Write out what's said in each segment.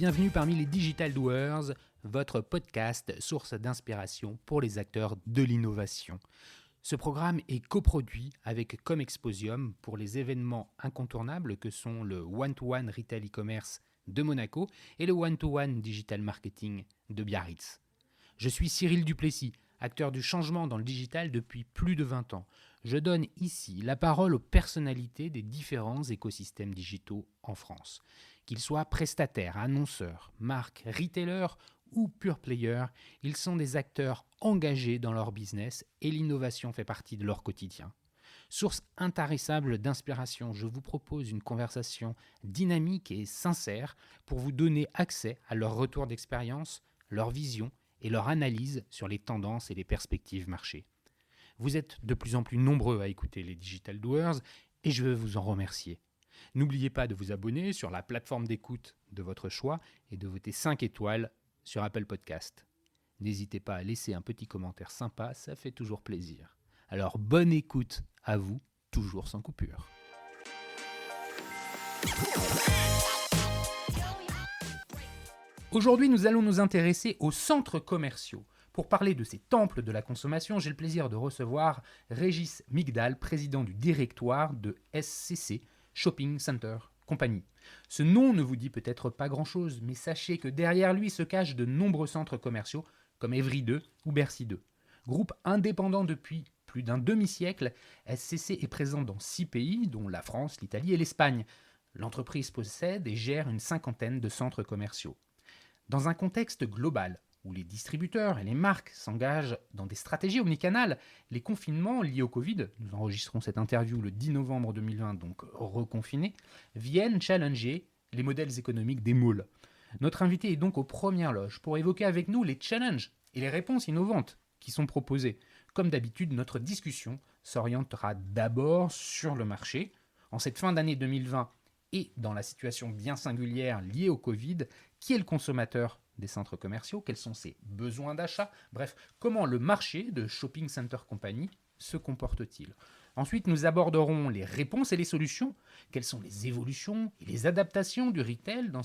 bienvenue parmi les Digital Doers, votre podcast source d'inspiration pour les acteurs de l'innovation. Ce programme est coproduit avec Comexposium pour les événements incontournables que sont le One-to-One Retail e-commerce de Monaco et le One-to-One Digital Marketing de Biarritz. Je suis Cyril Duplessis, acteur du changement dans le digital depuis plus de 20 ans. Je donne ici la parole aux personnalités des différents écosystèmes digitaux en France. Qu'ils soient prestataires, annonceurs, marques, retailers ou pure players, ils sont des acteurs engagés dans leur business et l'innovation fait partie de leur quotidien. Source intarissable d'inspiration, je vous propose une conversation dynamique et sincère pour vous donner accès à leur retour d'expérience, leur vision et leur analyse sur les tendances et les perspectives marché. Vous êtes de plus en plus nombreux à écouter les Digital Doers et je veux vous en remercier. N'oubliez pas de vous abonner sur la plateforme d'écoute de votre choix et de voter 5 étoiles sur Apple Podcast. N'hésitez pas à laisser un petit commentaire sympa, ça fait toujours plaisir. Alors bonne écoute à vous, toujours sans coupure. Aujourd'hui, nous allons nous intéresser aux centres commerciaux. Pour parler de ces temples de la consommation, j'ai le plaisir de recevoir Régis Migdal, président du directoire de SCC, Shopping Center Company. Ce nom ne vous dit peut-être pas grand-chose, mais sachez que derrière lui se cachent de nombreux centres commerciaux comme Evry 2 ou Bercy 2. Groupe indépendant depuis plus d'un demi-siècle, SCC est présent dans 6 pays, dont la France, l'Italie et l'Espagne. L'entreprise possède et gère une 50aine de centres commerciaux. Dans un contexte global, où les distributeurs et les marques s'engagent dans des stratégies omnicanales, les confinements liés au Covid, nous enregistrons cette interview le 10 novembre 2020, donc reconfinés, viennent challenger les modèles économiques des malls. Notre invité est donc aux premières loges pour évoquer avec nous les challenges et les réponses innovantes qui sont proposées. Comme d'habitude, notre discussion s'orientera d'abord sur le marché. En cette fin d'année 2020 et dans la situation bien singulière liée au Covid, qui est le consommateur des centres commerciaux, quels sont ses besoins d'achat, bref, comment le marché de Shopping Center Company se comporte-t-il. Ensuite, nous aborderons les réponses et les solutions, quelles sont les évolutions et les adaptations du retail dans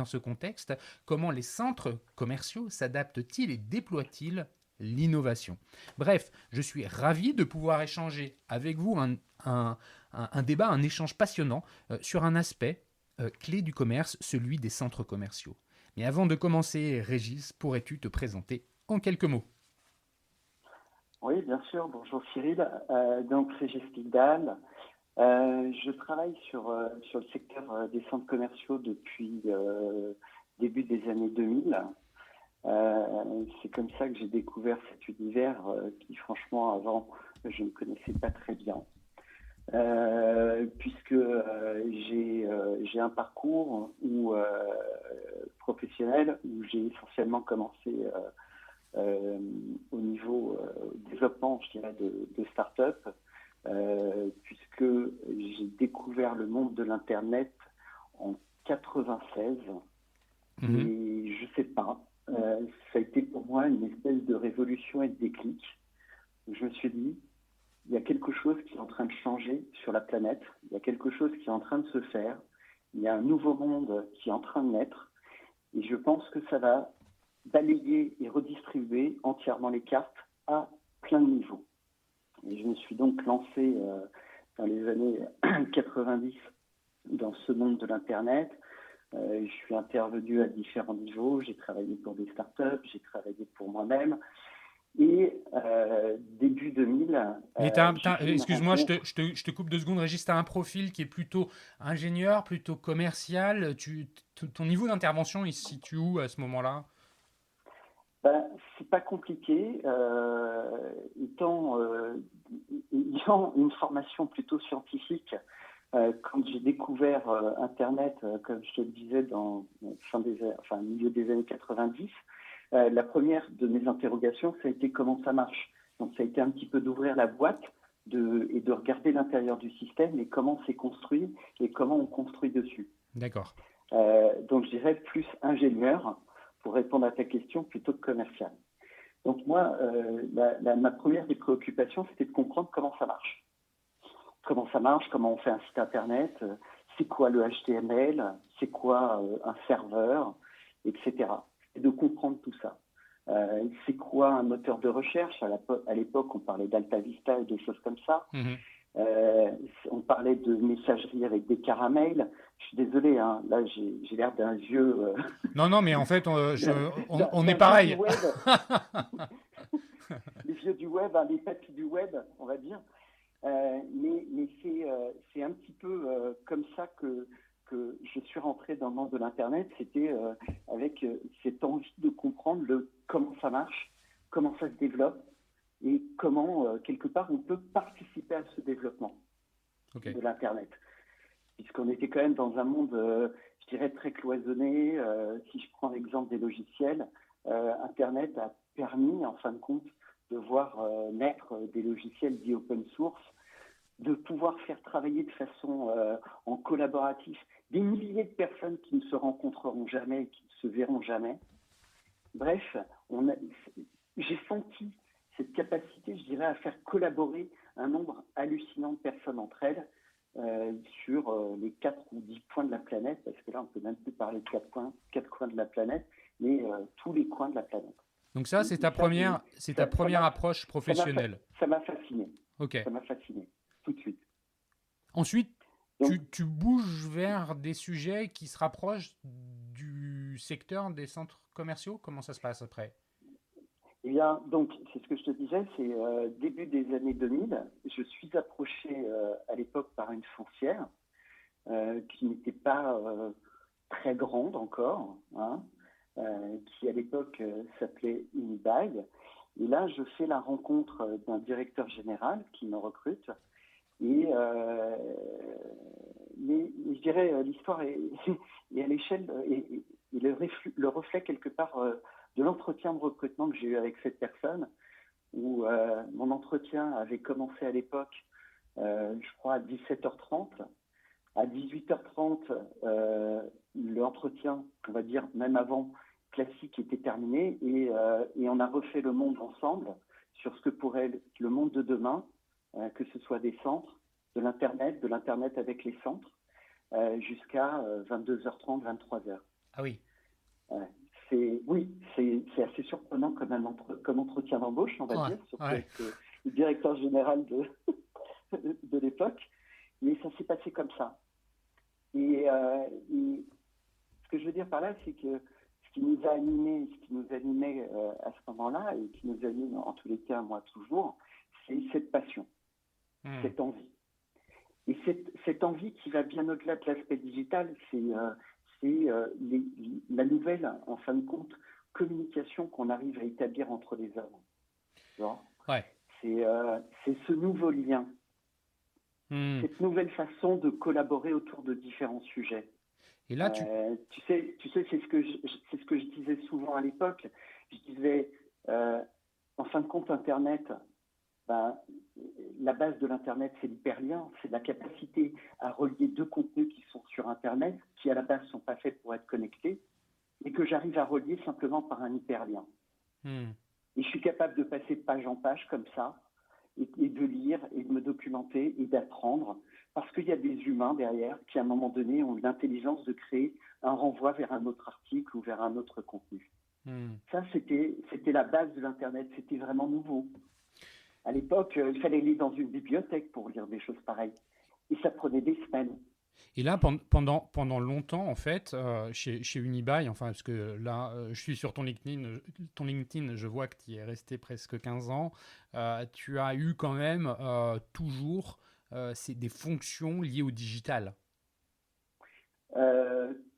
ce contexte, comment les centres commerciaux s'adaptent-ils et déploient-ils l'innovation. Bref, je suis ravi de pouvoir échanger avec vous un débat, un échange passionnant sur un aspect clé du commerce, celui des centres commerciaux. Mais avant de commencer, Régis, pourrais-tu te présenter en quelques mots ? Oui, bien sûr. Bonjour Cyril. Donc Régis Migdal. Je travaille sur le secteur des centres commerciaux depuis début des années 2000. C'est comme ça que j'ai découvert cet univers qui, franchement, avant, je ne connaissais pas très bien. Puisque j'ai un parcours professionnel où j'ai essentiellement commencé au niveau développement, je dirais, de start-up, puisque j'ai découvert le monde de l'Internet en 96. Et je sais pas, ça a été pour moi une espèce de révolution et de déclic. Je me suis dit, il y a quelque chose qui est en train de changer sur la planète, il y a quelque chose qui est en train de se faire, il y a un nouveau monde qui est en train de naître, et je pense que ça va balayer et redistribuer entièrement les cartes à plein de niveaux. Et je me suis donc lancé dans les années 90 dans ce monde de l'Internet. Je suis intervenu à différents niveaux, j'ai travaillé pour des startups, j'ai travaillé pour moi-même. Et début 2000... excuse-moi, je te coupe 2 secondes, Régis, tu as un profil qui est plutôt ingénieur, plutôt commercial. Ton niveau d'intervention, il se situe où à ce moment-là ? C'est pas compliqué. Ayant une formation plutôt scientifique, quand j'ai découvert Internet, comme je te le disais, dans milieu des années 90, la première de mes interrogations, ça a été comment ça marche. Donc ça a été un petit peu d'ouvrir la boîte et de regarder l'intérieur du système et comment c'est construit et comment on construit dessus. D'accord. Donc je dirais plus ingénieur pour répondre à ta question plutôt que commercial. Donc moi, ma première des préoccupations, c'était de comprendre comment ça marche. Comment ça marche, comment on fait un site internet, c'est quoi le HTML, c'est quoi un serveur, etc. Et de comprendre tout ça. C'est quoi un moteur de recherche? À l'époque, on parlait d'Alta Vista et de choses comme ça. On parlait de messagerie avec des caramels. Je suis désolé, hein, là j'ai l'air d'un vieux. Non, mais en fait, on est pareil. Les vieux du web, hein, les papis du web, on va dire. Mais c'est un petit peu comme ça que je suis rentré dans le monde de l'Internet. C'était avec cette envie de comprendre comment ça marche, comment ça se développe et comment, quelque part, on peut participer à ce développement de l'Internet. Puisqu'on était quand même dans un monde, je dirais, très cloisonné. Si je prends l'exemple des logiciels, Internet a permis, en fin de compte, de voir naître des logiciels dits open source, de pouvoir faire travailler de façon en collaboratif des milliers de personnes qui ne se rencontreront jamais et qui ne se verront jamais. Bref, j'ai senti cette capacité, je dirais, à faire collaborer un nombre hallucinant de personnes entre elles sur les 4 ou 10 points de la planète, parce que là, on ne peut même plus parler de 4 coins de la planète, mais tous les coins de la planète. Donc ça, c'est ta première approche professionnelle. Ça m'a fasciné. Ok. Ça m'a fasciné, tout de suite. Ensuite, tu bouges vers des sujets qui se rapprochent du secteur des centres commerciaux. Comment ça se passe après? Eh bien, donc, c'est ce que je te disais, c'est début des années 2000. Je suis approché à l'époque par une foncière qui n'était pas très grande encore, hein, qui à l'époque s'appelait Unibail. Et là, je fais la rencontre d'un directeur général qui me recrute. Mais je dirais, l'histoire est à l'échelle et le reflet quelque part de l'entretien de recrutement que j'ai eu avec cette personne, où mon entretien avait commencé à l'époque, je crois, à 17h30. À 18h30, l'entretien, on va dire même avant, classique était terminé et on a refait le monde ensemble sur ce que pourrait être le monde de demain, que ce soit des centres, de l'Internet avec les centres, jusqu'à 22h30, 23h. Ah oui. C'est assez surprenant comme entretien d'embauche, on va dire, surtout avec le directeur général de l'époque, mais ça s'est passé comme ça. Et ce que je veux dire par là, c'est que ce qui nous animait à ce moment-là, et qui nous anime en tous les cas, moi toujours, c'est cette passion, cette envie. Et cette envie qui va bien au-delà de l'aspect digital, c'est la nouvelle, en fin de compte, communication qu'on arrive à établir entre les hommes. C'est ce nouveau lien, cette nouvelle façon de collaborer autour de différents sujets. Et là, tu sais, c'est ce que je disais souvent à l'époque. Je disais, en fin de compte, Internet, la base de l'Internet, c'est l'hyperlien, c'est la capacité à relier deux contenus qui sont sur Internet, qui à la base ne sont pas faits pour être connectés, et que j'arrive à relier simplement par un hyperlien. Et je suis capable de passer de page en page comme ça, et de lire, et de me documenter, et d'apprendre, parce qu'il y a des humains derrière qui, à un moment donné, ont l'intelligence de créer un renvoi vers un autre article ou vers un autre contenu. Ça, c'était la base de l'Internet, c'était vraiment nouveau. À l'époque, il fallait aller dans une bibliothèque pour lire des choses pareilles. Et ça prenait des semaines. Et là, pendant longtemps, en fait, chez Unibail, enfin, parce que là, je suis sur ton LinkedIn, je vois que tu y es resté presque 15 ans. Tu as eu quand même toujours des fonctions liées au digital.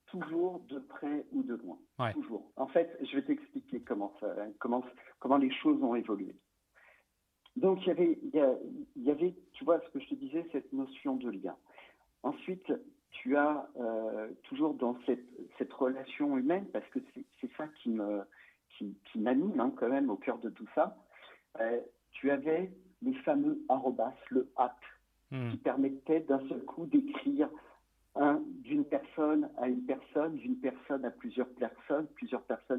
Toujours de près ou de loin. Ouais. Toujours. En fait, je vais t'expliquer comment les choses ont évolué. Donc, il y avait, tu vois, ce que je te disais, cette notion de lien. Ensuite, tu as toujours dans cette relation humaine, parce que c'est ça qui m'anime hein, quand même au cœur de tout ça, tu avais les fameux arrobas, le @ qui permettait d'un seul coup d'écrire d'une personne à une personne, d'une personne à plusieurs personnes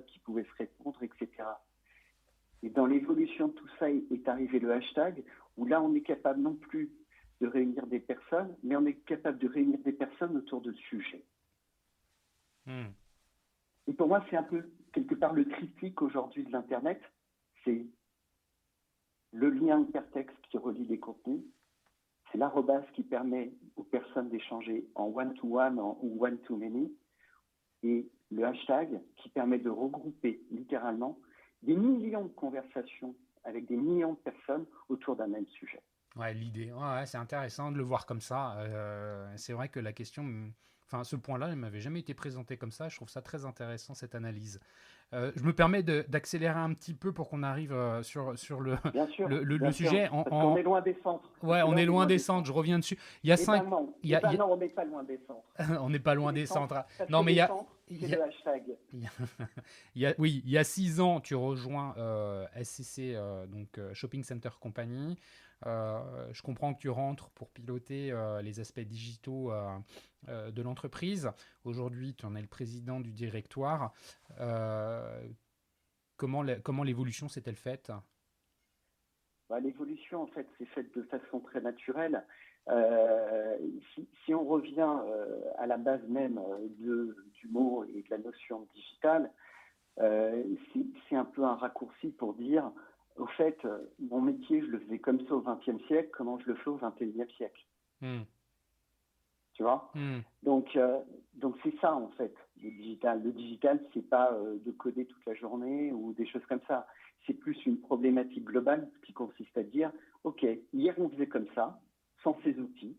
qui pouvaient se répondre, etc. Et dans l'évolution de tout ça est arrivé le hashtag, où là, on est capable non plus de réunir des personnes, mais on est capable de réunir des personnes autour de sujets. Et pour moi, c'est un peu, quelque part, le triptyque aujourd'hui de l'Internet. C'est le lien hypertexte qui relie les contenus, c'est l'arrobase qui permet aux personnes d'échanger en one-to-one ou one-to-many, et le hashtag qui permet de regrouper littéralement des millions de conversations avec des millions de personnes autour d'un même sujet. Ouais, l'idée, ouais, c'est intéressant de le voir comme ça. C'est vrai que la question, enfin, ce point-là, ne m'avait jamais été présenté comme ça. Je trouve ça très intéressant, cette analyse. Je me permets d'accélérer un petit peu pour qu'on arrive sur Bien sûr, le bien sûr, sujet. parce qu'on est loin des centres. Ouais, on est loin des centres, je reviens dessus. Il y a cinq. Non, on n'est pas loin des centres. On n'est pas loin des centres. Parce Non, que mais les centres, c'est le hashtag. Oui, il y a 6 ans, tu rejoins SCC, donc Shopping Center Company. Je comprends que tu rentres pour piloter les aspects digitaux de l'entreprise. Aujourd'hui, tu en es le président du directoire. Comment l'évolution s'est-elle faite? L'évolution, en fait, s'est faite de façon très naturelle. Si on revient à la base même du mot et de la notion de digital, c'est un peu un raccourci pour dire, au fait, mon métier, je le faisais comme ça au XXe siècle, comment je le fais au XXIe siècle. Tu vois? Donc c'est ça, en fait, le digital. Le digital, c'est pas de coder toute la journée ou des choses comme ça. C'est plus une problématique globale qui consiste à dire, OK, hier on faisait comme ça, sans ces outils,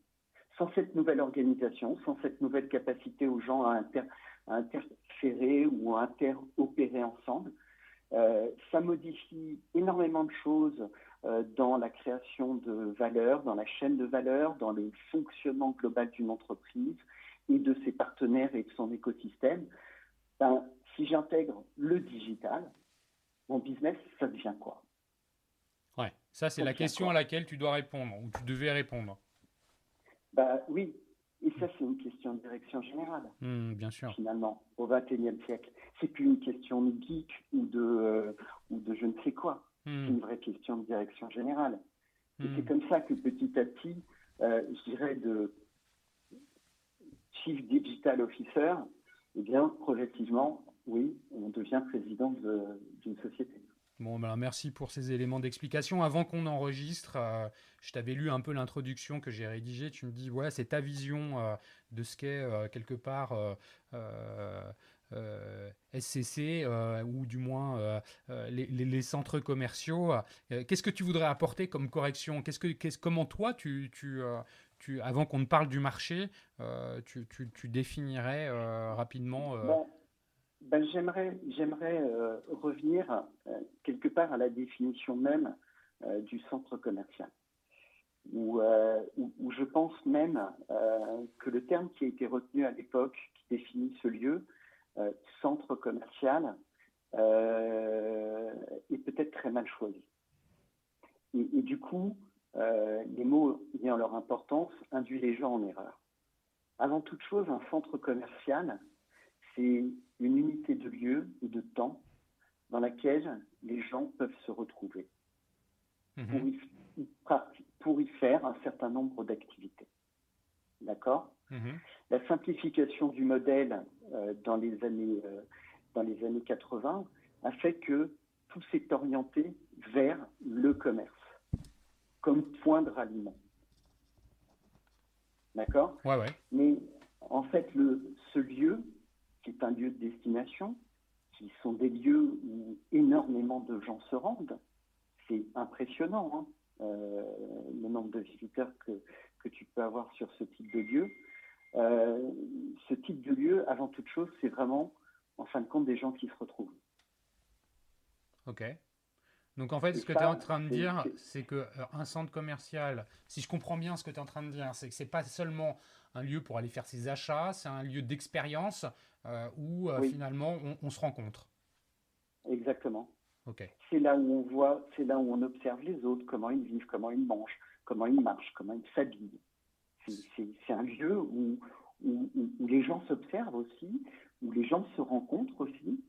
sans cette nouvelle organisation, sans cette nouvelle capacité aux gens à interférer ou à interopérer ensemble. Ça modifie énormément de choses dans la création de valeur, dans la chaîne de valeur, dans le fonctionnement global d'une entreprise et de ses partenaires et de son écosystème. Si j'intègre le digital, mon business, ça devient quoi? Ouais, ça c'est la question à laquelle tu dois répondre, ou tu devais répondre. Oui, et ça c'est une question de direction générale. Bien sûr. Finalement, au XXIe siècle. C'est plus une question de geek ou de je ne sais quoi. C'est une vraie question de direction générale. Et c'est comme ça que petit à petit, je dirais de Chief Digital Officer, eh bien, progressivement, oui, on devient président d'une société. Bon, ben, merci pour ces éléments d'explication. Avant qu'on enregistre, je t'avais lu un peu l'introduction que j'ai rédigée. Tu me dis, voilà, c'est ta vision de ce qu'est quelque part SCC ou du moins les centres commerciaux. Qu'est-ce que tu voudrais apporter comme correction? Comment toi, avant qu'on ne parle du marché, tu définirais rapidement J'aimerais revenir quelque part à la définition même du centre commercial, où je pense même que le terme qui a été retenu à l'époque, qui définit ce lieu, centre commercial, est peut-être très mal choisi. Et du coup, les mots ayant leur importance induisent les gens en erreur. Avant toute chose, un centre commercial, c'est une unité de lieu ou de temps dans laquelle les gens peuvent se retrouver pour y faire un certain nombre d'activités. D'accord? La simplification du modèle dans les années 80 a fait que tout s'est orienté vers le commerce comme point de ralliement. D'accord? Ouais. Mais en fait, ce lieu, qui est un lieu de destination, qui sont des lieux où énormément de gens se rendent. C'est impressionnant, le nombre de visiteurs que tu peux avoir sur ce type de lieu. Ce type de lieu, avant toute chose, c'est vraiment, en fin de compte, des gens qui se retrouvent. Ok. Donc en fait, ce que tu es en train de dire, c'est qu'un centre commercial, si je comprends bien ce que tu es en train de dire, c'est que ce n'est pas seulement un lieu pour aller faire ses achats, c'est un lieu d'expérience où finalement on se rencontre. Exactement. Okay. C'est là où on voit, c'est là où on observe les autres, comment ils vivent, comment ils mangent, comment ils marchent, comment ils s'habillent. C'est un lieu où les gens s'observent aussi, où les gens se rencontrent aussi.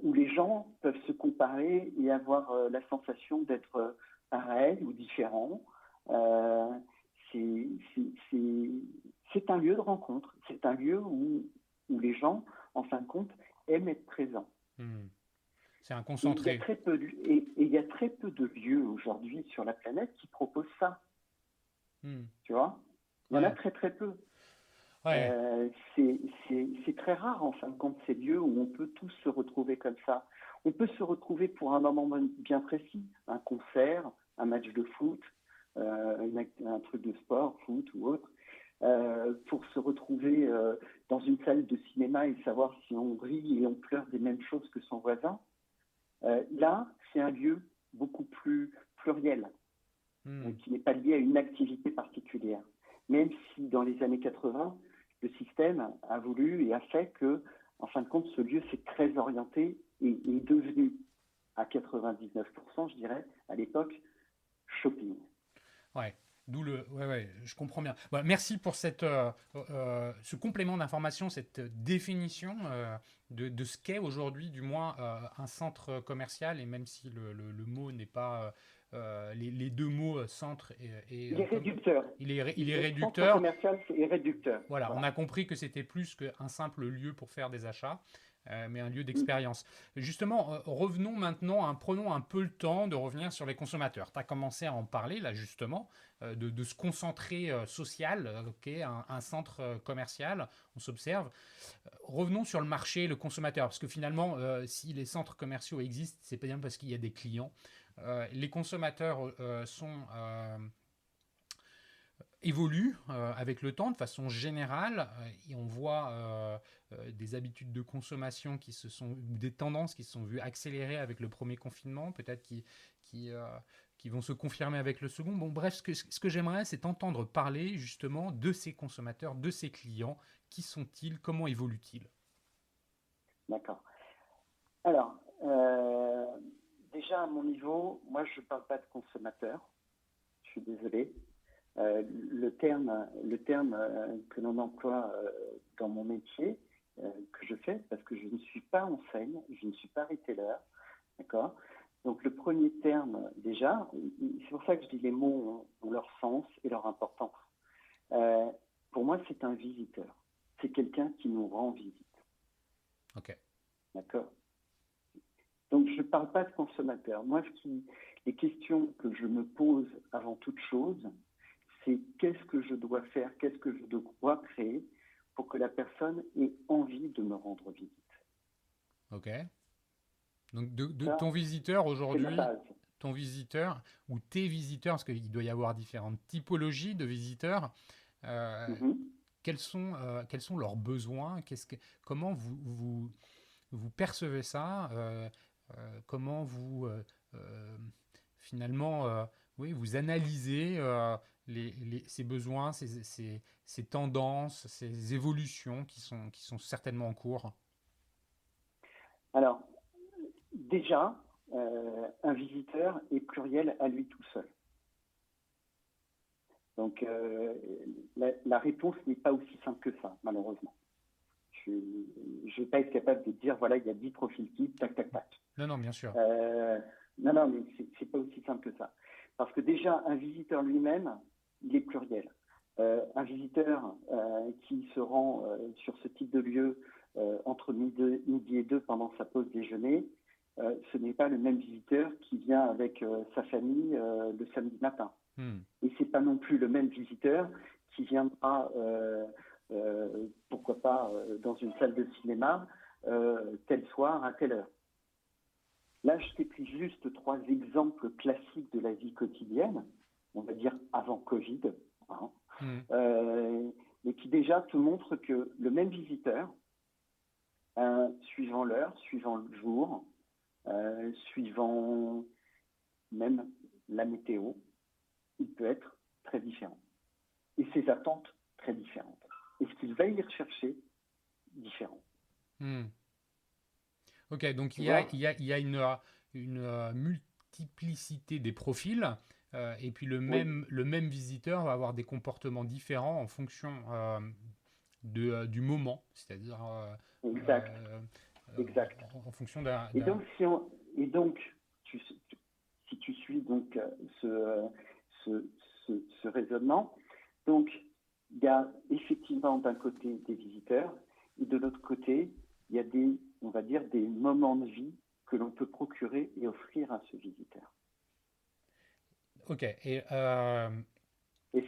Où les gens peuvent se comparer et avoir la sensation d'être pareils ou différents. C'est un lieu de rencontre. C'est un lieu où les gens, en fin de compte, aiment être présents. C'est un Et concentré. il y a très peu de lieux aujourd'hui sur la planète qui proposent ça. Tu vois? Il y en a Ouais. très très peu. Ouais. C'est très rare en fin de compte ces lieux où on peut tous se retrouver comme ça. On peut se retrouver pour un moment bien précis, un concert, un match de foot, un truc de sport, foot ou autre, pour se retrouver dans une salle de cinéma et savoir si on rit et on pleure des mêmes choses que son voisin. Là, c'est un lieu beaucoup plus pluriel, qui n'est pas lié à une activité particulière. Même si dans les années 80, le système a voulu et a fait que, en fin de compte, ce lieu s'est très orienté et est devenu, à 99%, je dirais, à l'époque, shopping. Ouais. Ouais, je comprends bien. Voilà, merci pour ce complément d'information, cette définition de ce qu'est aujourd'hui, du moins, un centre commercial. Et même si le mot n'est pas. Les deux mots centre Il est réducteur. Il est Le centre réducteur. commercial, c'est réducteur. Voilà, on a compris que c'était plus qu'un simple lieu pour faire des achats, mais un lieu Mm. d'expérience. Justement, revenons maintenant, prenons un peu le temps de revenir sur les consommateurs. Tu as commencé à en parler, là, justement, de ce concentré social qu'est un centre commercial. On s'observe. Revenons sur le marché, le consommateur, parce que finalement, si les centres commerciaux existent, c'est pas bien parce qu'il y a des clients. Les consommateurs évolue avec le temps de façon générale et on voit des habitudes de consommation ou des tendances qui se sont vues accélérer avec le premier confinement, peut-être qui vont se confirmer avec le second. Bon, bref, ce que j'aimerais, c'est entendre parler justement de ces consommateurs, de ces clients. Qui sont-ils? Comment évoluent-ils? D'accord. Alors, déjà à mon niveau, moi je ne parle pas de consommateur, je suis désolé. Le terme que l'on emploie dans mon métier, que je fais, parce que je ne suis pas enseigne, je ne suis pas retailer, d'accord? Donc le premier terme, déjà, c'est pour ça que je dis les mots ont leur sens et leur importance. Pour moi, c'est un visiteur. C'est quelqu'un qui nous rend visite. Ok. D'accord? Donc, je ne parle pas de consommateur. Moi, les questions que je me pose avant toute chose, c'est qu'est-ce que je dois faire, qu'est-ce que je dois créer pour que la personne ait envie de me rendre visite. Ok. Donc, Ça, ton visiteur c'est la aujourd'hui, base. ton visiteur ou tes visiteurs, parce qu'il doit y avoir différentes typologies de visiteurs, euh, Mhm. quels sont leurs besoins? Comment vous percevez ça? Comment finalement, oui, vous analysez ces besoins, ces tendances, ces évolutions qui sont certainement en cours? Alors, déjà, un visiteur est pluriel à lui tout seul. Donc, la réponse n'est pas aussi simple que ça, malheureusement. Je ne vais pas être capable de dire, voilà, il y a 10 profils types, tac, tac, tac. Non, bien sûr. Non, mais c'est pas aussi simple que ça. Parce que déjà, un visiteur lui-même, il est pluriel. Un visiteur qui se rend sur ce type de lieu entre midi et 2 pendant sa pause déjeuner, ce n'est pas le même visiteur qui vient avec sa famille le samedi matin. Et c'est pas non plus le même visiteur qui viendra, pourquoi pas, dans une salle de cinéma tel soir à telle heure. Là, je t'ai pris juste 3 exemples classiques de la vie quotidienne, on va dire avant Covid, hein, mais qui déjà te montrent que le même visiteur, suivant l'heure, suivant le jour, suivant même la météo, il peut être très différent. Et ses attentes très différentes. Et ce qu'il va y rechercher, différent. Ok, donc Tu vois? il y a une multiplicité des profils, et puis Oui, le même visiteur va avoir des comportements différents en fonction du moment, c'est-à-dire exact, exact. en fonction Et donc, si tu suis donc ce, ce raisonnement, donc il y a effectivement d'un côté des visiteurs et de l'autre côté, il y a des on va dire, des moments de vie que l'on peut procurer et offrir à ce visiteur. Ok. Et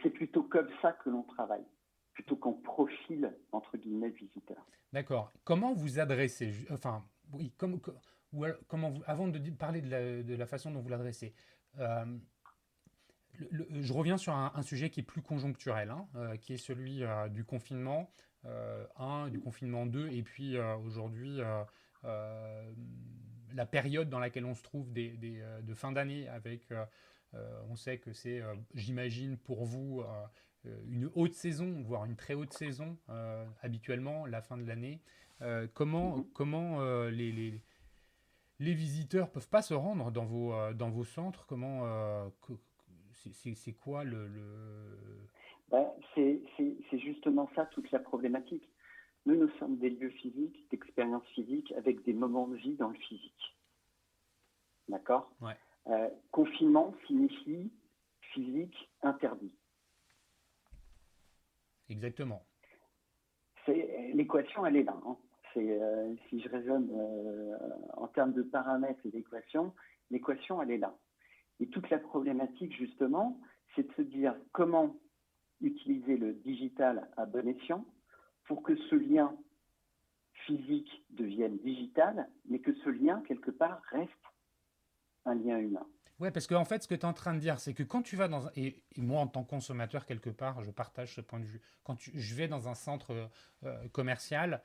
c'est plutôt comme ça que l'on travaille, plutôt qu'en profil, entre guillemets, visiteur. D'accord. Comment vous adressez, enfin, oui, comment vous, avant de parler de la façon dont vous l'adressez, euh, je reviens sur un sujet qui est plus conjoncturel, hein, qui est celui du confinement 1, du confinement 2, et puis aujourd'hui euh, la période dans laquelle on se trouve de fin d'année avec, on sait que c'est, j'imagine pour vous, une haute saison, voire une très haute saison habituellement, la fin de l'année. Comment les visiteurs peuvent pas se rendre dans vos centres? C'est quoi Ben, c'est justement ça toute la problématique. Nous sommes des lieux physiques, d'expériences physiques, avec des moments de vie dans le physique. D'accord? Ouais, Confinement signifie physique interdit. exactement. L'équation, elle est là. Hein. Si je raisonne en termes de paramètres et d'équation, l'équation, elle est là. Et toute la problématique, justement, c'est de se dire comment utiliser le digital à bon escient pour que ce lien physique devienne digital, mais que ce lien, quelque part, reste un lien humain. Ouais, parce qu'en fait, ce que tu es en train de dire, c'est que quand tu vas dans et moi, en tant que consommateur, quelque part, je partage ce point de vue. Je vais dans un centre commercial,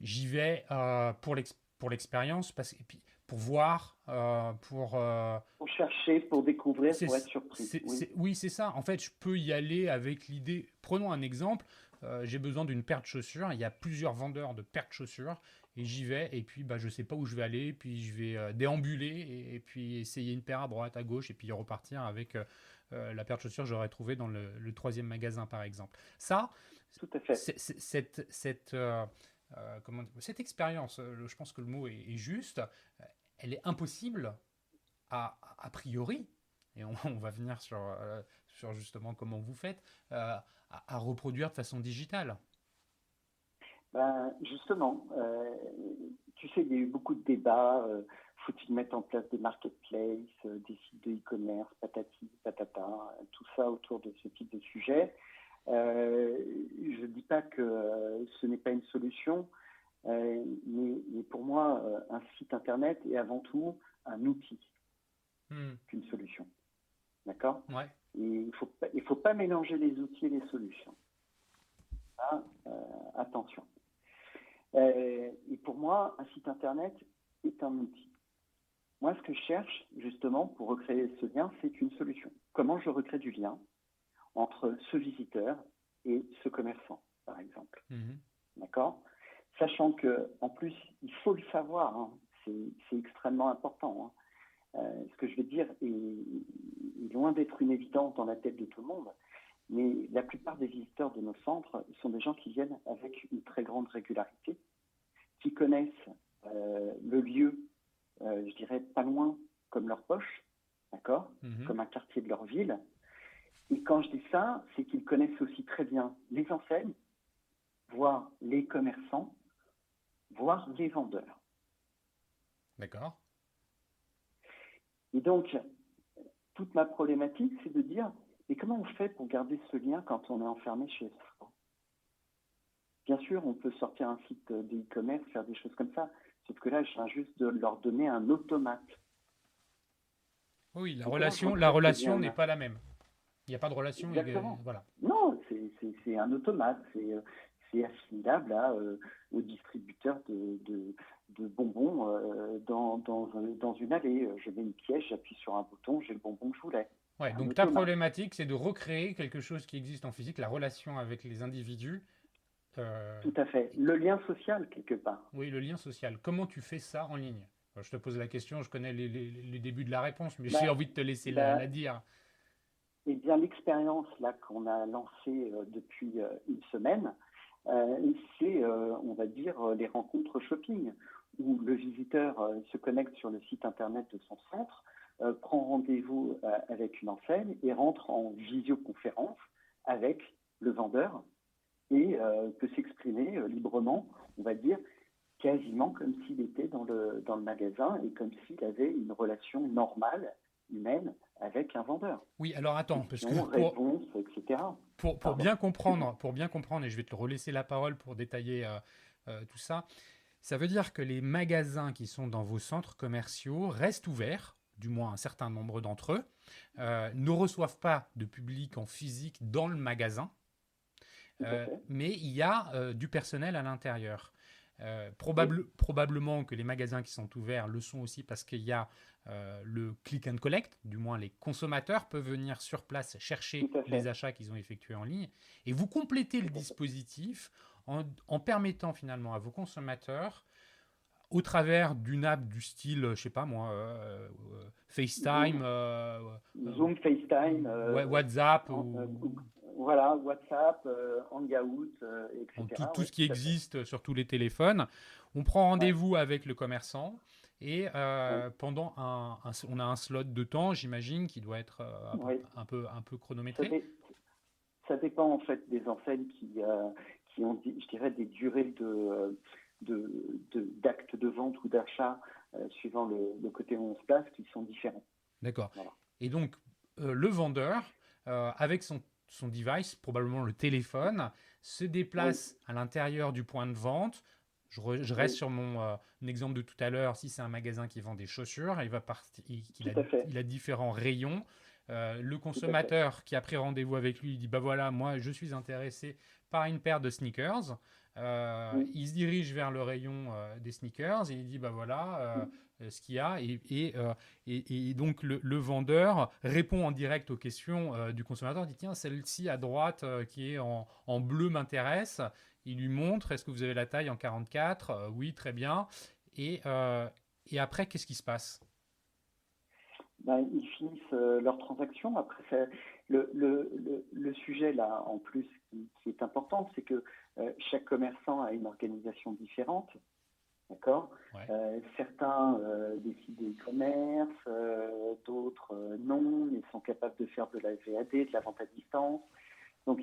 j'y vais pour l'expérience, et puis pour voir, Pour chercher, pour découvrir, pour être surpris. Oui. Oui, c'est ça. En fait, je peux y aller avec l'idée. Prenons un exemple. J'ai besoin d'une paire de chaussures. Il y a plusieurs vendeurs de paires de chaussures. Et j'y vais. Et puis, bah, je ne sais pas où je vais aller. Puis, je vais déambuler. Et puis, essayer une paire à droite, à gauche. Et puis, repartir avec la paire de chaussures que j'aurais trouvée dans le troisième magasin, par exemple. Ça, Tout à fait. cette expérience, je pense que le mot est juste. Elle est impossible a priori, et on va venir sur justement comment vous faites, à reproduire de façon digitale. Ben, justement, tu sais, il y a eu beaucoup de débats. Faut-il mettre en place des marketplaces, des sites de e-commerce, patati, patata, tout ça autour de ce type de sujet. Je ne dis pas que ce n'est pas une solution, mais pour moi, un site internet est avant tout un outil qu'une solution. D'accord? Ouais. Et il faut pas mélanger les outils et les solutions. Ah, attention. Et pour moi, un site internet est un outil. Moi, ce que je cherche, justement, pour recréer ce lien, c'est une solution. Comment je recrée du lien entre ce visiteur et ce commerçant, par exemple. D'accord? Sachant que, en plus, il faut le savoir, hein, c'est extrêmement important. Hein. Ce que je vais dire est loin d'être une évidence dans la tête de tout le monde, mais la plupart des visiteurs de nos centres sont des gens qui viennent avec une très grande régularité, qui connaissent le lieu, je dirais, pas loin comme leur poche, d'accord, comme un quartier de leur ville. Et quand je dis ça, c'est qu'ils connaissent aussi très bien les enseignes, voire les commerçants, voire les vendeurs. D'accord. Et donc, toute ma problématique, c'est de dire, mais comment on fait pour garder ce lien quand on est enfermé chez soi? Bien sûr, on peut sortir un site de e-commerce, faire des choses comme ça, sauf que là, je viens juste de leur donner un automate. Oui, la relation n'est pas la même. Il n'y a pas de relation. Exactement. Voilà. Non, c'est un automate. C'est assimilable au distributeur de bonbons dans une allée. Je mets une pièce, j'appuie sur un bouton, j'ai le bonbon que je voulais. Ouais, donc ta problématique, c'est de recréer quelque chose qui existe en physique, la relation avec les individus. Tout à fait. Le lien social, quelque part. Oui, le lien social. Comment tu fais ça en ligne? Je te pose la question, je connais les débuts de la réponse, mais j'ai envie de te laisser la dire. Eh bien, l'expérience là qu'on a lancée depuis une semaine, c'est, on va dire, les rencontres shopping, où le visiteur se connecte sur le site internet de son centre, prend rendez-vous avec une enseigne et rentre en visioconférence avec le vendeur et peut s'exprimer librement, on va dire, quasiment comme s'il était dans le magasin et comme s'il avait une relation normale, humaine, avec un vendeur. Oui, alors attends, parce que Réponse, etc. Pour bien comprendre, et je vais te relaisser la parole pour détailler tout ça, ça veut dire que les magasins qui sont dans vos centres commerciaux restent ouverts, du moins un certain nombre d'entre eux, ne reçoivent pas de public en physique dans le magasin, mais il y a du personnel à l'intérieur. Probablement que les magasins qui sont ouverts le sont aussi parce qu'il y a le click and collect, du moins les consommateurs peuvent venir sur place chercher les achats qu'ils ont effectués en ligne, et vous complétez le dispositif en permettant finalement à vos consommateurs, au travers d'une app du style, je sais pas moi, FaceTime, Zoom, FaceTime, WhatsApp, voilà, WhatsApp, Hangout, etc. Tout ce qui existe sur tous les téléphones. On prend rendez-vous avec le commerçant et pendant on a un slot de temps, j'imagine, qui doit être un peu chronométré. Ça dépend en fait des enseignes qui ont, je dirais, des durées d'actes de vente ou d'achat suivant le côté où on se place qui sont différents. D'accord. Voilà. Et donc, le vendeur, avec son device, probablement le téléphone, se déplace à l'intérieur du point de vente. Je reste sur mon exemple de tout à l'heure. Si c'est un magasin qui vend des chaussures, il a différents rayons. Le consommateur qui a pris rendez-vous avec lui, il dit bah voilà, moi je suis intéressé par une paire de sneakers. Il se dirige vers le rayon des sneakers et il dit bah voilà ce qu'il y a, et donc le vendeur répond en direct aux questions du consommateur. Il dit tiens, celle-ci à droite qui est en bleu m'intéresse. Il lui montre, est-ce que vous avez la taille en 44? Oui, très bien. Et après, qu'est-ce qui se passe? Ils finissent leur transaction. Après, le sujet là, en plus, qui est important, c'est que chaque commerçant a une organisation différente. D'accord. Certains décident de e-commerce, d'autres non, mais sont capables de faire de la VAD, de la vente à distance. Donc,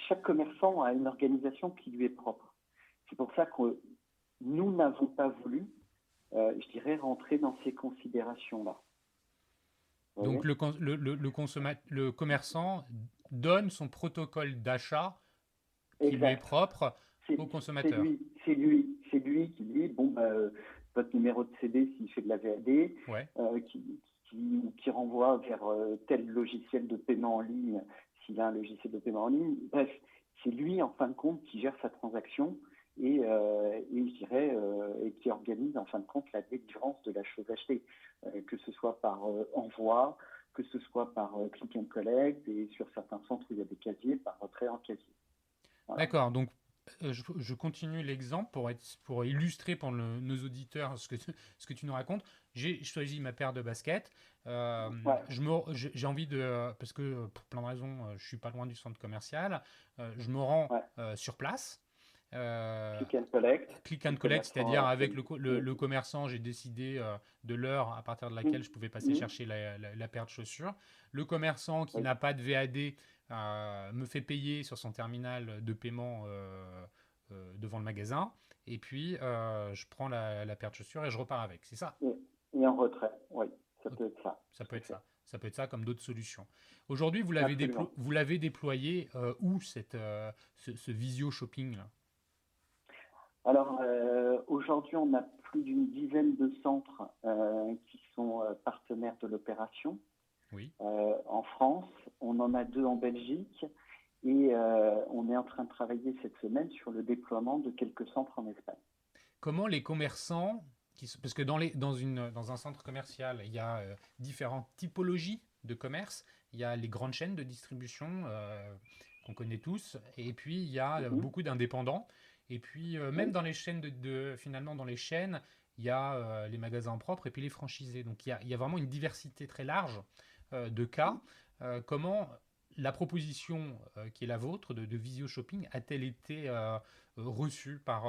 chaque commerçant a une organisation qui lui est propre. C'est pour ça que nous n'avons pas voulu, je dirais, rentrer dans ces considérations-là. Donc, le commerçant donne son protocole d'achat qui lui est propre au consommateur. C'est lui qui dit, bon, votre numéro de CD s'il fait de la VAD, qui renvoie vers tel logiciel de paiement en ligne s'il a un logiciel de paiement en ligne. Bref, c'est lui, en fin de compte, qui gère sa transaction et je dirais, et qui organise, en fin de compte, la délivrance de la chose achetée, que ce soit par envoi, que ce soit par click and collect, et sur certains centres où il y a des casiers, par retrait en casier. Voilà. D'accord, donc je continue l'exemple pour illustrer pour nos auditeurs ce que tu nous racontes. J'ai choisi ma paire de baskets. J'ai envie de... Parce que pour plein de raisons, je ne suis pas loin du centre commercial. Je me rends sur place. Click and collect. Click and collect, c'est-à-dire avec le commerçant, j'ai décidé de l'heure à partir de laquelle je pouvais passer chercher la paire de chaussures. Le commerçant qui n'a pas de VAD me fait payer sur son terminal de paiement devant le magasin, et puis je prends la paire de chaussures et je repars avec, c'est ça? Et en retrait, oui, ça peut être ça. Ça peut être ça. Ça peut être ça comme d'autres solutions. Aujourd'hui, vous l'avez déployé où ce visio shopping là? Alors, aujourd'hui, on a plus d'une dizaine de centres qui sont partenaires de l'opération. Oui. En France, on en a 2 en Belgique et on est en train de travailler cette semaine sur le déploiement de quelques centres en Espagne. Comment les commerçants, parce que dans un centre commercial, il y a différentes typologies de commerce. Il y a les grandes chaînes de distribution qu'on connaît tous, et puis il y a beaucoup d'indépendants. Et puis, même dans les chaînes, finalement, dans les chaînes, il y a les magasins propres et puis les franchisés. Donc, il y a vraiment une diversité très large de cas. Comment la proposition qui est la vôtre de Visio Shopping a-t-elle été reçue par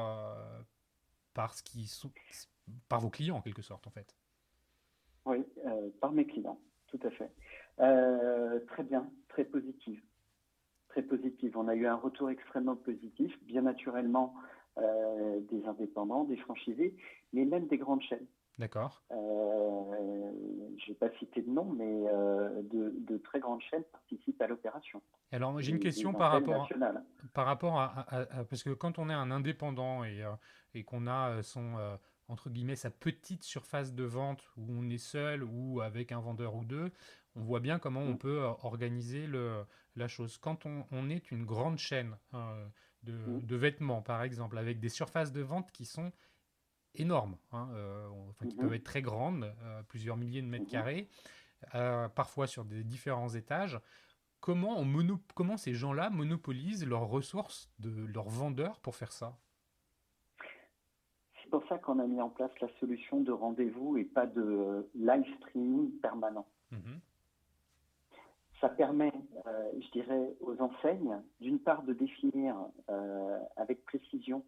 vos clients, en quelque sorte, en fait? Oui, par mes clients, tout à fait. Très bien, très positive. Très positive. On a eu un retour extrêmement positif. Bien naturellement, des indépendants, des franchisés, mais même des grandes chaînes. D'accord. Je ne vais pas citer de nom, mais de très grandes chaînes participent à l'opération. Alors, j'ai une Des question enseignes nationales. par rapport parce que quand on est un indépendant et qu'on a entre guillemets, sa petite surface de vente où on est seul ou avec un vendeur ou deux, on voit bien comment on Mm, peut organiser la chose. Quand on est une grande chaîne mm, de vêtements, par exemple, avec des surfaces de vente qui sont énormes, hein, enfin, qui peuvent mhm, être très grandes, plusieurs milliers de mètres mhm. carrés, parfois sur des différents étages. Comment ces gens-là monopolisent leurs ressources de leurs vendeurs pour faire ça? C'est pour ça qu'on a mis en place la solution de rendez-vous et pas de live streaming permanent. Mhm. Ça permet, je dirais, aux enseignes, d'une part, de définir avec précision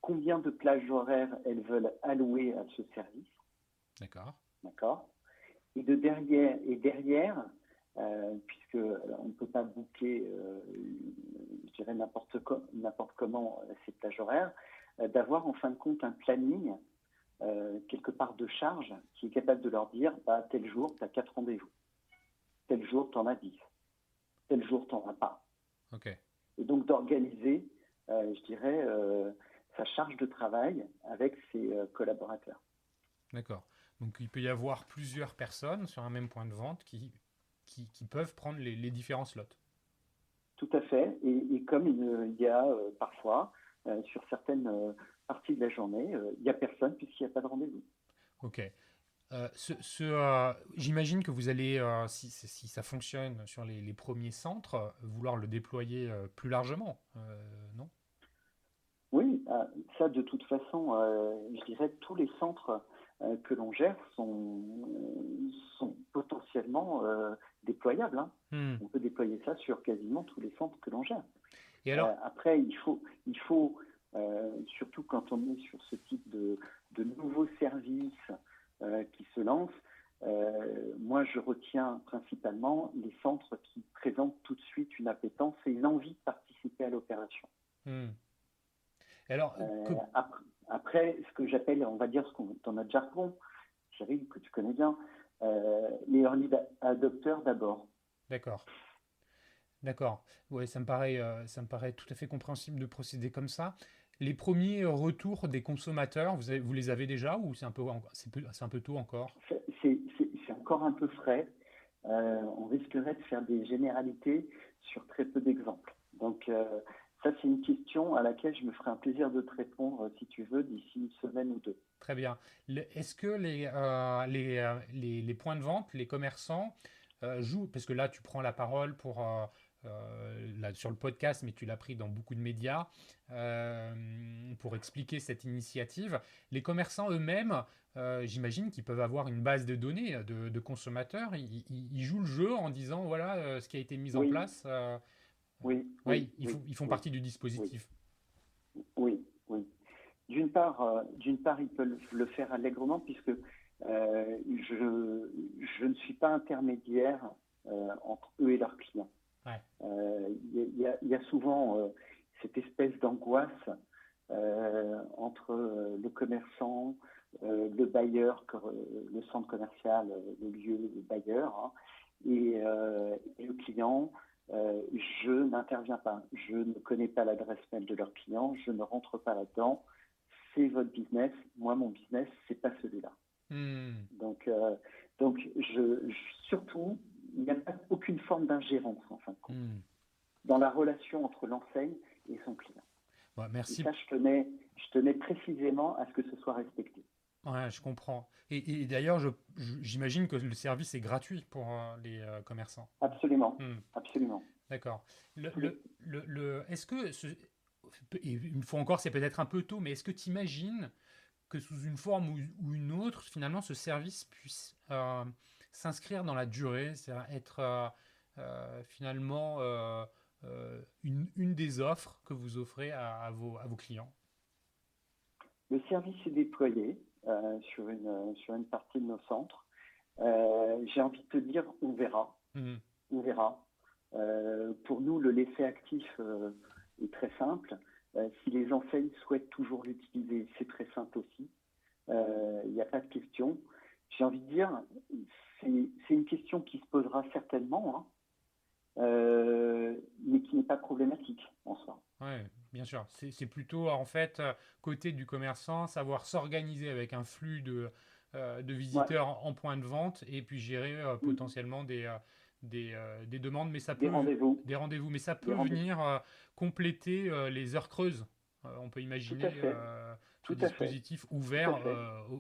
combien de plages horaires elles veulent allouer à ce service, D'accord. d'accord? Et derrière, puisque on ne peut pas booker, je dirais, n'importe comment ces plages horaires, d'avoir en fin de compte un planning quelque part de charge qui est capable de leur dire, bah, tel jour, tu as 4 rendez-vous, tel jour, tu en as 10, tel jour, tu n'en as pas. Ok. Et donc d'organiser, je dirais, sa charge de travail avec ses collaborateurs. D'accord. Donc il peut y avoir plusieurs personnes sur un même point de vente qui peuvent prendre les différents slots. Tout à fait. Et comme il y a parfois, sur certaines parties de la journée, il n'y a personne puisqu'il n'y a pas de rendez-vous. Ok. J'imagine que vous allez, si ça fonctionne sur les premiers centres, vouloir le déployer plus largement, non? Oui, ça de toute façon, je dirais tous les centres que l'on gère sont potentiellement déployables, hein. Hmm. On peut déployer ça sur quasiment tous les centres que l'on gère. Et alors, Après, il faut surtout quand on est sur ce type de nouveaux services qui se lancent, moi je retiens principalement les centres qui présentent tout de suite une appétence et une envie de participer à l'opération. hmm. Et alors, Après, ce que j'appelle, on va dire, ce qu'on dans notre jargon, Cyril, que tu connais bien, les early adopteurs d'abord. d'accord. D'accord. Ouais, ça me paraît tout à fait compréhensible de procéder comme ça. Les premiers retours des consommateurs, vous les avez déjà ou c'est un peu tôt encore? C'est encore un peu frais. On risquerait de faire des généralités sur très peu d'exemples. Donc, ça, c'est une question à laquelle je me ferai un plaisir de te répondre, si tu veux, d'ici une semaine ou deux. Très bien. Est-ce que les points de vente, les commerçants jouent, parce que là tu prends la parole là, sur le podcast, mais tu l'as pris dans beaucoup de médias pour expliquer cette initiative. Les commerçants eux-mêmes, j'imagine qu'ils peuvent avoir une base de données de consommateurs. Ils jouent le jeu en disant voilà ce qui a été mis en Oui, place. oui, oui, Oui, oui, ils font oui, partie du oui, dispositif. oui, oui. D'une part, ils peuvent le faire allègrement puisque je ne suis pas intermédiaire entre eux et leurs clients. Ouais. Il y a souvent cette espèce d'angoisse entre le commerçant, le bailleur, le centre commercial, le lieu, le bailleur, hein, et le client. Je n'interviens pas. Je ne connais pas l'adresse mail de leur client. Je ne rentre pas là-dedans. C'est votre business. Moi, mon business, c'est pas celui-là. Hmm. Donc, surtout, il n'y a pas aucune forme d'ingérence en fin de compte Hmm. dans la relation entre l'enseigne et son client. Ouais, Et merci. ça, je tenais précisément à ce que ce soit respecté. Ouais, je comprends. Et d'ailleurs, j'imagine que le service est gratuit pour les commerçants. Absolument, Hmm, absolument. d'accord. Tous les... Est-ce que, et une fois encore, c'est peut-être un peu tôt, mais est-ce que tu imagines que sous une forme ou une autre, finalement, ce service puisse s'inscrire dans la durée, c'est-à-dire être finalement une des offres que vous offrez à vos clients? Le service est déployé sur une partie de nos centres. J'ai envie de te dire, on verra. Hmm, On verra. Pour nous, le l'effet actif est très simple. Si les enseignes souhaitent toujours l'utiliser, c'est très simple aussi. Il n'y a pas de question. J'ai envie de dire, c'est une question qui se posera certainement, mais qui n'est pas problématique en soi. Oui, bien sûr. C'est plutôt, en fait, côté du commerçant, savoir s'organiser avec un flux de visiteurs en point de vente et puis gérer potentiellement des demandes, mais ça Des peut, rendez-vous. des rendez-vous, mais ça Des peut rendez-vous. venir compléter les heures creuses. On peut Tout imaginer à fait. ce Tout à fait. dispositif Tout à ouvert fait.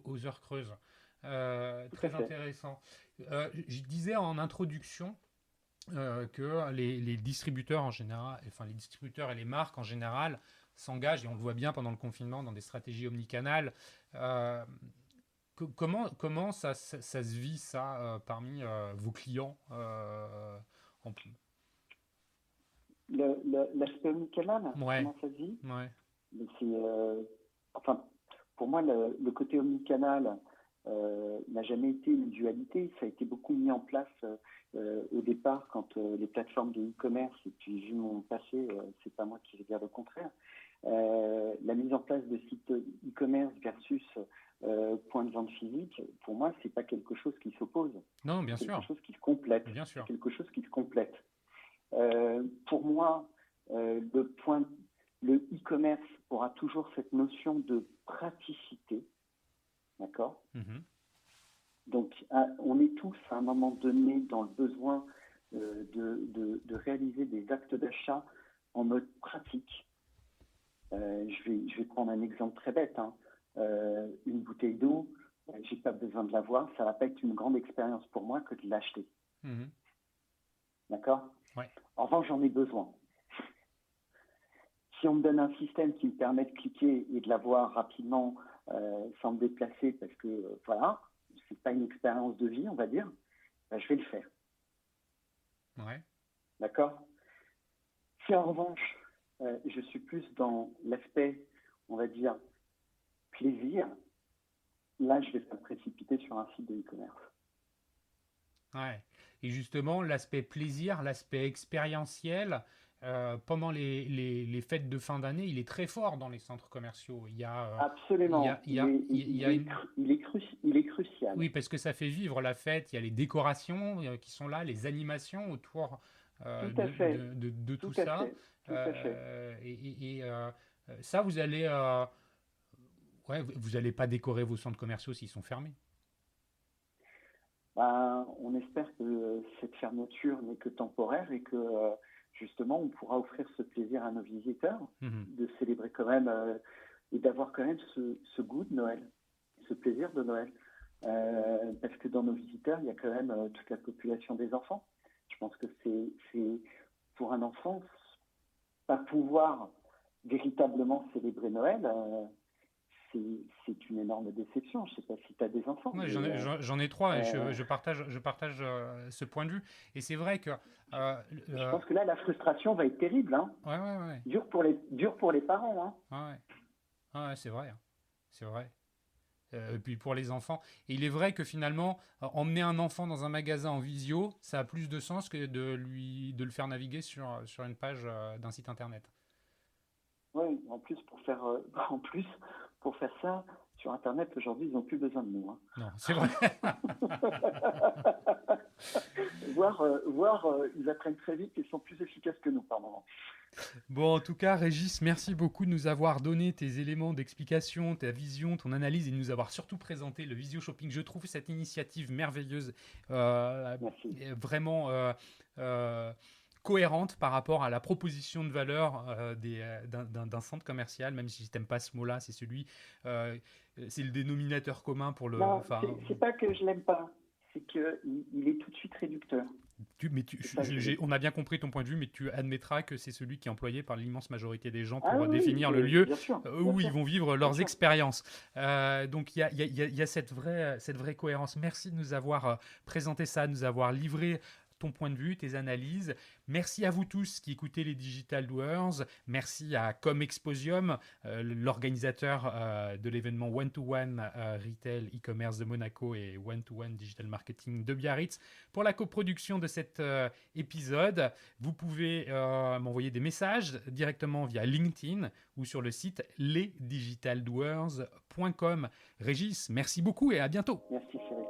aux heures creuses. Tout à Très fait. intéressant. Je disais en introduction que les distributeurs en général, enfin les distributeurs et les marques en général s'engagent, et on le voit bien pendant le confinement, dans des stratégies omnicanales. Euh, comment ça se vit ça parmi vos clients en- L'aspect omnicanal, Ouais, comment ça se dit? ouais. Mais enfin, pour moi, le côté omnicanal n'a jamais été une dualité. Ça a été beaucoup mis en place au départ quand les plateformes de e-commerce, et puis vu mon passé, c'est pas moi qui vais dire le contraire, la mise en place de sites e-commerce versus point de vente physique, pour moi, c'est pas quelque chose qui s'oppose. Non, C'est bien quelque sûr, chose qui se complète. bien C'est sûr. quelque chose qui se complète. Pour moi, le e-commerce aura toujours cette notion de praticité, d'accord? Mhm. Donc, on est tous à un moment donné dans le besoin de réaliser des actes d'achat en mode pratique. Je vais prendre un exemple très bête, hein. Une bouteille d'eau, j'ai pas besoin de la voir, ça va pas être une grande expérience pour moi que de l'acheter, Mhm. d'accord? Ouais. En revanche, j'en ai besoin. Si on me donne un système qui me permet de cliquer et de la voir rapidement sans me déplacer, parce que voilà, c'est pas une expérience de vie, on va dire, ben, je vais le faire. Ouais. D'accord? Si en revanche, je suis plus dans l'aspect, on va dire, plaisir, là, je vais pas me précipiter sur un site de e-commerce. Ouais. Et justement, l'aspect plaisir, l'aspect expérientiel, pendant les fêtes de fin d'année, il est très fort dans les centres commerciaux. Absolument, Il y a une... il est crucial. Oui, parce que ça fait vivre la fête. Il y a les décorations qui sont là, les animations autour Tout à fait, de tout tout à ça. fait, tout à fait. Ça, ouais, vous allez pas décorer vos centres commerciaux s'ils sont fermés. Ben, on espère que cette fermeture n'est que temporaire et que justement on pourra offrir ce plaisir à nos visiteurs, Mhm. de célébrer quand même et d'avoir quand même ce goût de Noël, ce plaisir de Noël. Parce que dans nos visiteurs, il y a quand même toute la population des enfants. Je pense que c'est pour un enfant, pas pouvoir véritablement célébrer Noël, c'est une énorme déception. Je ne sais pas si tu as des enfants, Ouais, mais j'en ai trois et euh, je partage ce point de vue. Et c'est vrai que... euh, je euh, pense que là, la frustration va être terrible. Hein. ouais, ouais, ouais. Dur pour les parents. Hein. Ouais, ouais. Ouais, c'est vrai, hein. C'est vrai. Et puis pour les enfants. Et il est vrai que finalement, emmener un enfant dans un magasin en visio, ça a plus de sens que de le faire naviguer sur une page d'un site internet. Ouais, en plus, pour faire ça, sur Internet, aujourd'hui, ils n'ont plus besoin de nous. Hein. Non, c'est vrai. Ils apprennent très vite et sont plus efficaces que nous par moment. Bon, en tout cas, Régis, merci beaucoup de nous avoir donné tes éléments d'explication, ta vision, ton analyse et de nous avoir surtout présenté le visio shopping. Je trouve cette initiative merveilleuse, euh, Merci. vraiment cohérente par rapport à la proposition de valeur d'un centre commercial, même si je n'aime pas ce mot-là, euh, c'est le dénominateur commun pour le. Non, Enfin, c'est pas que je l'aime pas, c'est qu'il est tout de suite réducteur. C'est ça que je veux dire. on a bien compris ton point de vue, mais tu admettras que c'est celui qui est employé par l'immense majorité des gens Ah pour oui, oui, définir le lieu bien sûr, bien où ils sûr, vont vivre bien leurs sûr. expériences. Donc il y a cette vraie cohérence. Merci de nous avoir présenté ça, de nous avoir livré ton point de vue, tes analyses. Merci à vous tous qui écoutez les Digital Doers. Merci à Comexposium, l'organisateur de l'événement One-to-One Retail e-commerce de Monaco et One-to-One Digital Marketing de Biarritz pour la coproduction de cet épisode. Vous pouvez m'envoyer des messages directement via LinkedIn ou sur le site lesdigitaldoers.com. Régis, merci beaucoup et à bientôt. Merci Cyril.